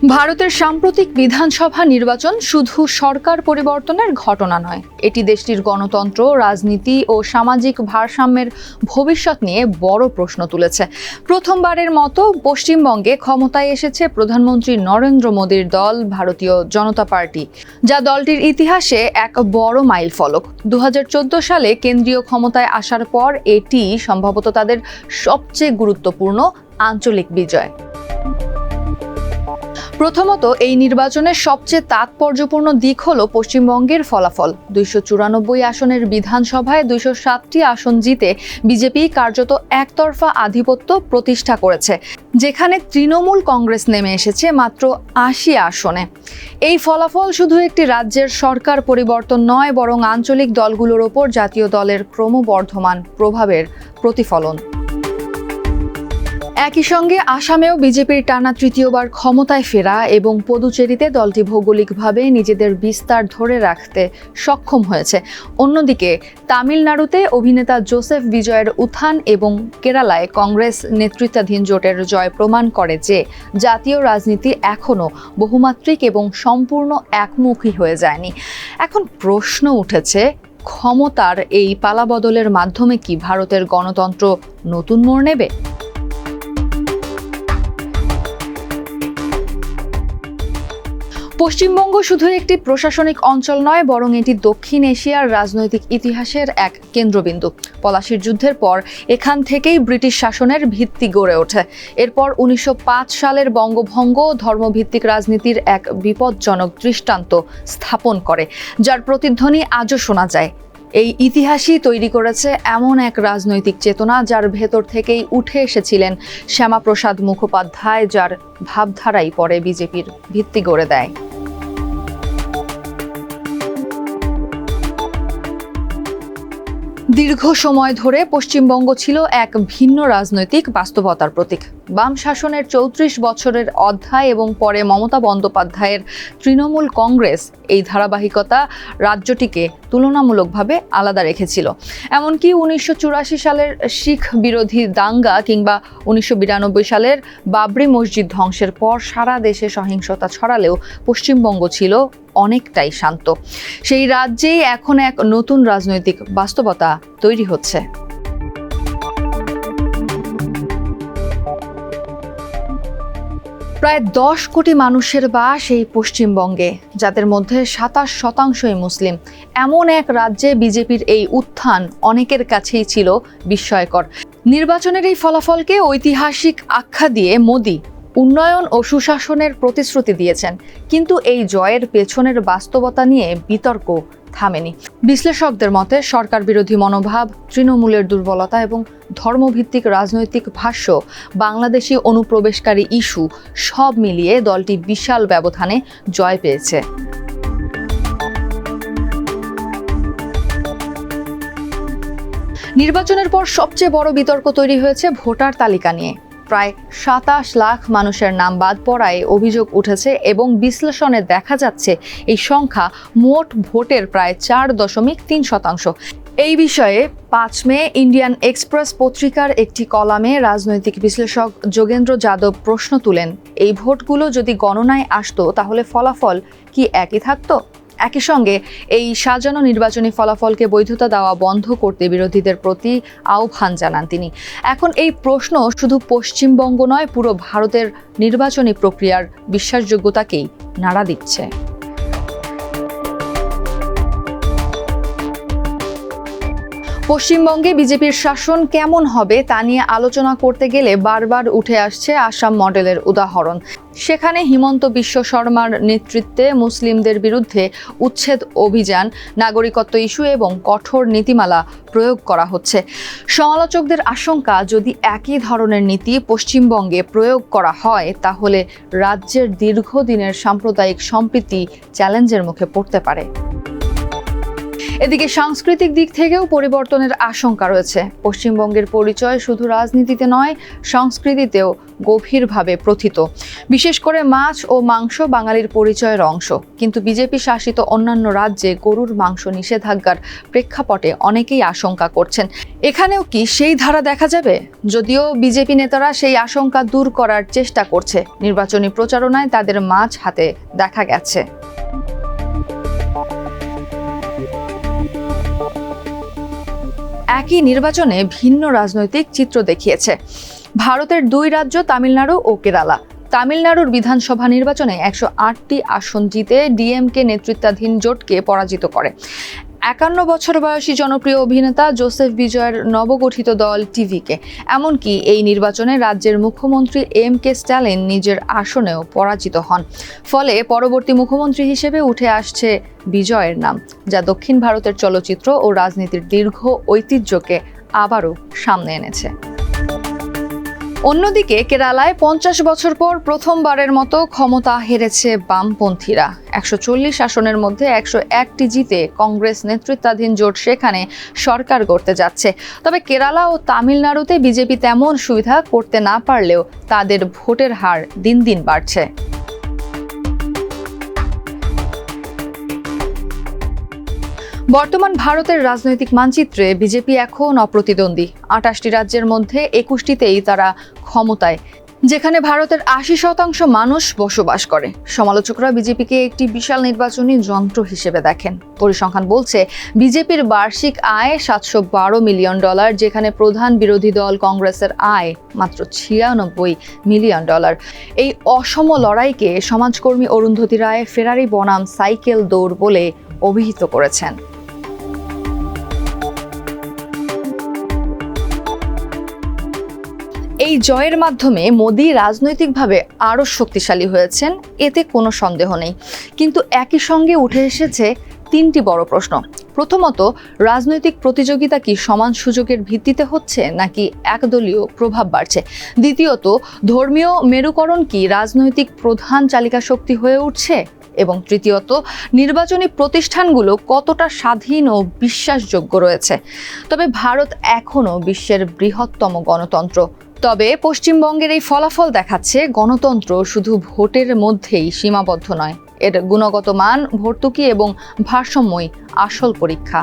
ভারতের সাম্প্রতিক বিধানসভা নির্বাচন শুধু সরকার পরিবর্তনের ঘটনা নয়, এটি দেশটির গণতন্ত্র, রাজনীতি ও সামাজিক ভারসাম্যের ভবিষ্যৎ নিয়ে বড় প্রশ্ন তুলেছে। প্রথমবারের মতো পশ্চিমবঙ্গে ক্ষমতায় এসেছে প্রধানমন্ত্রী নরেন্দ্র মোদীর দল ভারতীয় জনতা পার্টি, যা দলটির ইতিহাসে এক বড় মাইলফলক। 2014 সালে কেন্দ্রীয় ক্ষমতায় আসার পর এটি সম্ভবত তাদের সবচেয়ে গুরুত্বপূর্ণ আঞ্চলিক বিজয়। প্রথমত, এই নির্বাচনের সবচেয়ে তাৎপর্যপূর্ণ দিক হল পশ্চিমবঙ্গের ফলাফল। 294 আসনের বিধানসভায় 207টি আসন জিতে বিজেপি কার্যত একতরফা আধিপত্য প্রতিষ্ঠা করেছে, যেখানে তৃণমূল কংগ্রেস নেমে এসেছে মাত্র 80 আসনে। এই ফলাফল শুধু একটি রাজ্যের সরকার পরিবর্তন নয়, বরং আঞ্চলিক দলগুলোর ওপর জাতীয় দলের ক্রমবর্ধমান প্রভাবের প্রতিফলন। একই সঙ্গে আসামেও বিজেপির টানা তৃতীয়বার ক্ষমতায় ফেরা এবং পদুচেরিতে দলটি ভৌগোলিকভাবে নিজেদের বিস্তার ধরে রাখতে সক্ষম হয়েছে। অন্যদিকে তামিলনাড়ুতে অভিনেতা জোসেফ বিজয়ের উত্থান এবং কেরালায় কংগ্রেস নেতৃত্বাধীন জোটের জয় প্রমাণ করে যে জাতীয় রাজনীতি এখনও বহুমাত্রিক এবং সম্পূর্ণ একমুখী হয়ে যায়নি। এখন প্রশ্ন উঠেছে, ক্ষমতার এই পালাবদলের মাধ্যমে কি ভারতের গণতন্ত্র নতুন মোড় নেবে? পশ্চিমবঙ্গ শুধু একটি প্রশাসনিক অঞ্চল নয়, বরং এটি দক্ষিণ এশিয়ার রাজনৈতিক ইতিহাসের এক কেন্দ্রবিন্দু। পলাশির যুদ্ধের পর এখান থেকেই ব্রিটিশ শাসনের ভিত্তি গড়ে ওঠে। এরপর 1905 সালের বঙ্গভঙ্গ ধর্মভিত্তিক রাজনীতির এক বিপজ্জনক দৃষ্টান্ত স্থাপন করে, যার প্রতিধ্বনি আজও শোনা যায়। এই ইতিহাসই তৈরি করেছে এমন এক রাজনৈতিক চেতনা যার ভেতর থেকেই উঠে এসেছিলেন শ্যামাপ্রসাদ মুখোপাধ্যায়, যার ভাবধারাই পরে বিজেপির ভিত্তি গড়ে দেয়। দীর্ঘ সময় ধরে পশ্চিমবঙ্গ ছিল এক ভিন্ন রাজনৈতিক বাস্তবতার প্রতীক। বাম শাসনের 34 বছরের অধ্যায় এবং পরে মমতা বন্দ্যোপাধ্যায়ের তৃণমূল কংগ্রেস এই ধারাবাহিকতা রাজ্যটিকে তুলনামূলকভাবে আলাদা রেখেছিল। এমনকি 1984 সালের শিখ বিরোধী দাঙ্গা কিংবা 1992 সালের বাবরি মসজিদ ধ্বংসের পর সারা দেশে সহিংসতা ছড়ালেও পশ্চিমবঙ্গ ছিল অনেকটাই শান্ত। সেই রাজ্যেই এখন এক নতুন রাজনৈতিক বাস্তবতা তৈরি হচ্ছে। প্রায় 10 কোটি মানুষের বাস এই পশ্চিমবঙ্গে, যাদের মধ্যে 27% মুসলিম। এমন এক রাজ্যে বিজেপির এই উত্থান অনেকের কাছেই ছিল বিস্ময়কর। নির্বাচনের এই ফলাফলকে ঐতিহাসিক আখ্যা দিয়ে মোদি উন্নয়ন ও সুশাসনের প্রতিশ্রুতি দিয়েছেন, কিন্তু এই জয়ের পেছনের বাস্তবতা নিয়ে বিতর্ক থামেনি। বিশ্লেষকদের মতে সরকার বিরোধী মনোভাব, তৃণমূলের দুর্বলতা এবং ধর্মভিত্তিক রাজনৈতিক ভাষ্য, বাংলাদেশি অনুপ্রবেশকারী ইস্যু সব মিলিয়ে দলটি বিশাল ব্যবধানে জয় পেয়েছে। নির্বাচনের পর সবচেয়ে বড় বিতর্ক তৈরি হয়েছে ভোটার তালিকা নিয়ে। প্রায় 27 লাখ মানুষের নাম বাদ পড়ায় অভিযোগ উঠেছে এবং বিশ্লেষণে দেখা যাচ্ছে এই সংখ্যা মোট ভোটের প্রায় 4.3%। এই বিষয়ে 5 মে ইন্ডিয়ান এক্সপ্রেস পত্রিকার একটি কলামে রাজনৈতিক বিশ্লেষক যোগেন্দ্র যাদব প্রশ্ন তুলেন, এই ভোটগুলো যদি গণনায় আসতো তাহলে ফলাফল কি একই থাকতো? একই সঙ্গে এই সাজানো নির্বাচনী ফলাফলকে বৈধতা দেওয়া বন্ধ করতে বিরোধীদের প্রতি আহ্বান জানান তিনি। এখন এই প্রশ্ন শুধু পশ্চিমবঙ্গ নয়, পুরো ভারতের নির্বাচনী প্রক্রিয়ার বিশ্বাসযোগ্যতাকেই নাড়া দিচ্ছে। পশ্চিমবঙ্গে বিজেপির শাসন কেমন হবে তা নিয়ে আলোচনা করতে গেলে বারবার উঠে আসছে আসাম মডেলের উদাহরণ। সেখানে হিমন্ত বিশ্ব শর্মার নেতৃত্বে মুসলিমদের বিরুদ্ধে উচ্ছেদ অভিযান, নাগরিকত্ব ইস্যু এবং কঠোর নীতিমালা প্রয়োগ করা হচ্ছে। সমালোচকদের আশঙ্কা, যদি একই ধরনের নীতি পশ্চিমবঙ্গে প্রয়োগ করা হয় তাহলে রাজ্যের দীর্ঘদিনের সাম্প্রদায়িক সম্প্রীতি চ্যালেঞ্জের মুখে পড়তে পারে। এদিকে সাংস্কৃতিক দিক থেকেও পরিবর্তনের আশঙ্কা রয়েছে। পশ্চিমবঙ্গের পরিচয় শুধু রাজনীতিতে নয়, সংস্কৃতিতেও গভীরভাবে প্রথিত। বিশেষ করে মাছ ও মাংস বাঙালির পরিচয়ের অংশ। কিন্তু বিজেপি শাসিত অন্যান্য রাজ্যে গরুর মাংস নিষেধাজ্ঞার প্রেক্ষাপটে অনেকেই আশঙ্কা করছেন, এখানেও কি সেই ধারা দেখা যাবে? যদিও বিজেপি নেতারা সেই আশঙ্কা দূর করার চেষ্টা করছে। নির্বাচনী প্রচারণায় তাদের মাঝ হাতে দেখা গেছে। একই নির্বাচনে ভিন্ন রাজনৈতিক চিত্র দেখিয়েছে ভারতের দুই রাজ্য তামিলনাড়ু ও কেরালা। তামিলনাড়ুর বিধানসভা নির্বাচনে 108টি আসন জিতে ডিএমকে নেতৃত্বাধীন জোটকে পরাজিত করে। 51 বছর বয়সী জনপ্রিয় অভিনেতা জোসেফ বিজয়ের নবগঠিত দল টিভিকে। এমনকি এই নির্বাচনে রাজ্যের মুখ্যমন্ত্রী এম.কে স্ট্যালিন নিজের আসনেও পরাজিত হন। ফলে পরবর্তী মুখ্যমন্ত্রী হিসেবে উঠে আসছে বিজয়ের নাম, যা দক্ষিণ ভারতের চলচ্চিত্র ও রাজনীতির দীর্ঘ ঐতিহ্যকে আবারও সামনে এনেছে। অন্যদিকে কেরালায় 50 বছর পর প্রথমবারের মতো ক্ষমতা হেরেছে বামপন্থীরা। 140 আসনের মধ্যে 101টি জিতে কংগ্রেস নেতৃত্বাধীন জোট সেখানে সরকার গড়তে যাচ্ছে। তবে কেরালা ও তামিলনাড়ুতে বিজেপি তেমন সুবিধা করতে না পারলেও তাদের ভোটের হার দিন দিন বাড়ছে। বর্তমান ভারতের রাজনৈতিক মানচিত্রে বিজেপি এখন অপ্রতিদ্বন্দ্বী। 28টি রাজ্যের মধ্যে 21টিতেই তারা ক্ষমতায়, যেখানে ভারতের 80% মানুষ বসবাস করে। সমালোচকরা বিজেপিকে একটি বিশাল নির্বাচনী যন্ত্র হিসেবে দেখেন। পরিসংখ্যান বলছে বিজেপির বার্ষিক আয় $712 মিলিয়ন, যেখানে প্রধান বিরোধী দল কংগ্রেসের আয় মাত্র $96 মিলিয়ন। এই অসম লড়াইকে সমাজকর্মী অরুন্ধতী রায় ফেরারি বনাম সাইকেল দৌড় বলে অভিহিত করেছেন। এই জয়ের মাধ্যমে মোদি রাজনৈতিকভাবে আরও শক্তিশালী হয়েছেন, এতে কোনো সন্দেহ নেই। কিন্তু একই সঙ্গে উঠে এসেছে 3টি বড় প্রশ্ন। প্রথমত, রাজনৈতিক প্রতিযোগিতা কি সমান সুযোগের ভিত্তিতে হচ্ছে নাকি একদলীয় প্রভাব বাড়ছে? দ্বিতীয়ত, ধর্মীয় মেরুকরণ কি রাজনৈতিক প্রধান চালিকা শক্তি হয়ে উঠছে? এবং তৃতীয়ত, নির্বাচনী প্রতিষ্ঠানগুলো কতটা স্বাধীন ও বিশ্বাসযোগ্য রয়েছে? তবে ভারত এখনও বিশ্বের বৃহত্তম গণতন্ত্র। তবে পশ্চিমবঙ্গের এই ফলাফল দেখাচ্ছে গণতন্ত্র শুধু ভোটের মধ্যেই সীমাবদ্ধ নয়, এর গুণগত মান, ভর্তুকি এবং ভারসাম্যই আসল পরীক্ষা।